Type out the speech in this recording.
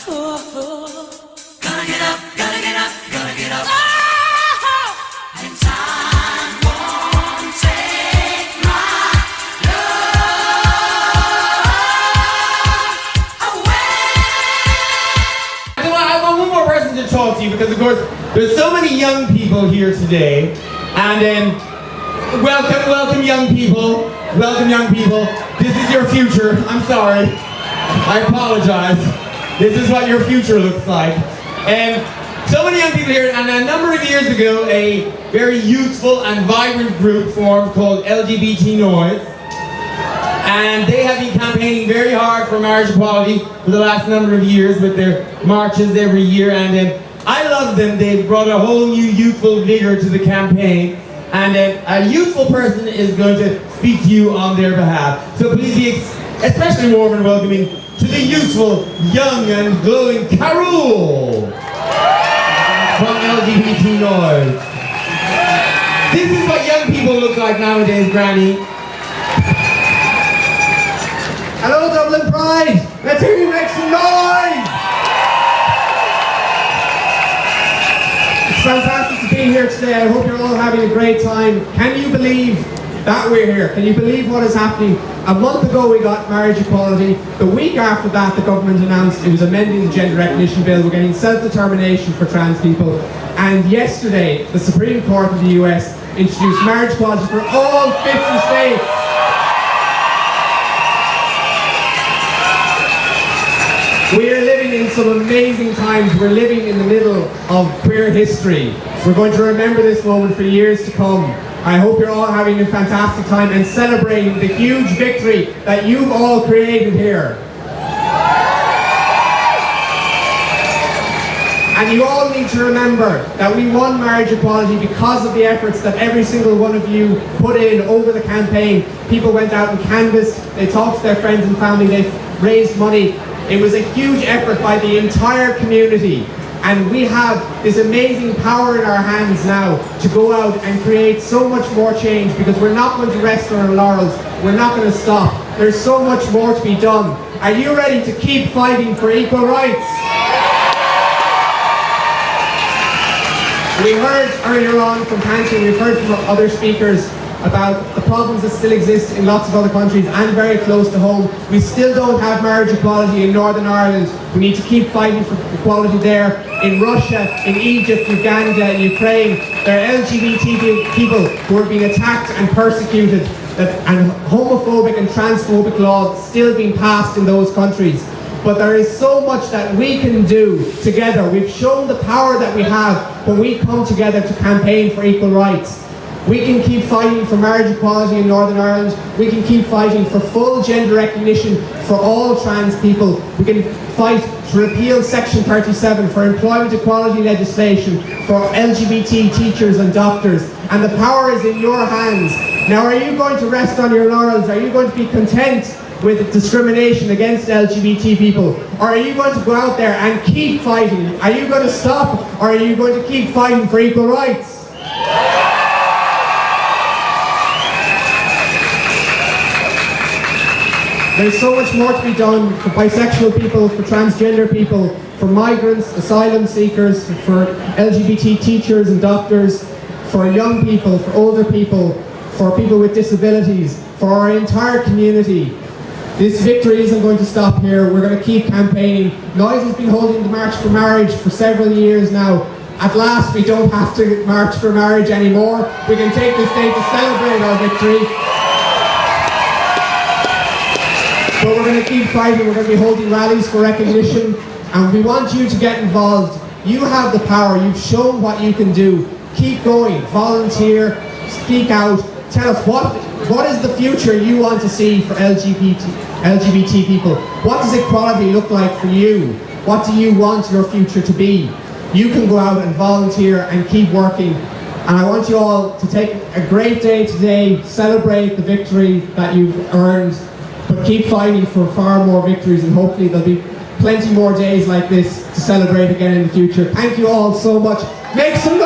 Gotta get up, gotta get up, gotta get up. Oh! And time won't take my love away. I want one more person to talk to you because, of course, there's so many young people here today, and welcome young people. Welcome young people. This is your future. I'm sorry. I apologize. This is what your future looks like. And so many young people here, and a number of years ago, a very youthful and vibrant group formed called LGBT Noise. And they have been campaigning very hard for marriage equality for the last number of years with their marches every year. And I love them. They've brought a whole new youthful vigor to the campaign. And a youthful person is going to speak to you on their behalf. So please be especially warm and welcoming to the youthful, young and glowing Carol from LGBT Noise. This is what young people look like nowadays, Granny. Hello, Dublin Pride! Let's hear you make some noise! It's fantastic to be here today. I hope you're all having a great time. Can you believe that we're here? Can you believe what is happening? A month ago we got marriage equality. The week after that the government announced it was amending the gender recognition bill. We're getting self-determination for trans people. And yesterday the Supreme Court of the US introduced marriage equality for all 50 states. We are living in some amazing times. We're living in the middle of queer history. We're going to remember this moment for years to come. I hope you're all having a fantastic time and celebrating the huge victory that you've all created here. And you all need to remember that we won marriage equality because of the efforts that every single one of you put in over the campaign. People went out and canvassed, they talked to their friends and family, they raised money. It was a huge effort by the entire community, and we have this amazing power in our hands now to go out and create so much more change, because we're not going to rest on our laurels. We're not going to stop. There's so much more to be done. Are you ready to keep fighting for equal rights? We heard earlier on from Pancho, we've heard from other speakers about the problems that still exist in lots of other countries and very close to home. We still don't have marriage equality in Northern Ireland. We need to keep fighting for equality there. In Russia, in Egypt, Uganda, Ukraine, there are LGBT people who are being attacked and persecuted, and homophobic and transphobic laws still being passed in those countries. But there is so much that we can do together. We've shown the power that we have when we come together to campaign for equal rights. We can keep fighting for marriage equality in Northern Ireland. We can keep fighting for full gender recognition for all trans people. We can fight to repeal Section 37 for employment equality legislation for LGBT teachers and doctors. And the power is in your hands. Now, are you going to rest on your laurels? Are you going to be content with discrimination against LGBT people? Or are you going to go out there and keep fighting? Are you going to stop, or are you going to keep fighting for equal rights? There's so much more to be done for bisexual people, for transgender people, for migrants, asylum seekers, for LGBT teachers and doctors, for young people, for older people, for people with disabilities, for our entire community. This victory isn't going to stop here. We're going to keep campaigning. Noise has been holding the March for Marriage for several years now. At last, we don't have to march for marriage anymore. We can take this day to celebrate our victory. But we're going to keep fighting. We're going to be holding rallies for recognition, and we want you to get involved. You have the power. You've shown what you can do. Keep going. Volunteer. Speak out. Tell us what is the future you want to see for LGBT people? What does equality look like for you? What do you want your future to be? You can go out and volunteer and keep working. And I want you all to take a great day today, celebrate the victory that you've earned, but keep fighting for far more victories, and hopefully there'll be plenty more days like this to celebrate again in the future. Thank you all so much. Make some noise!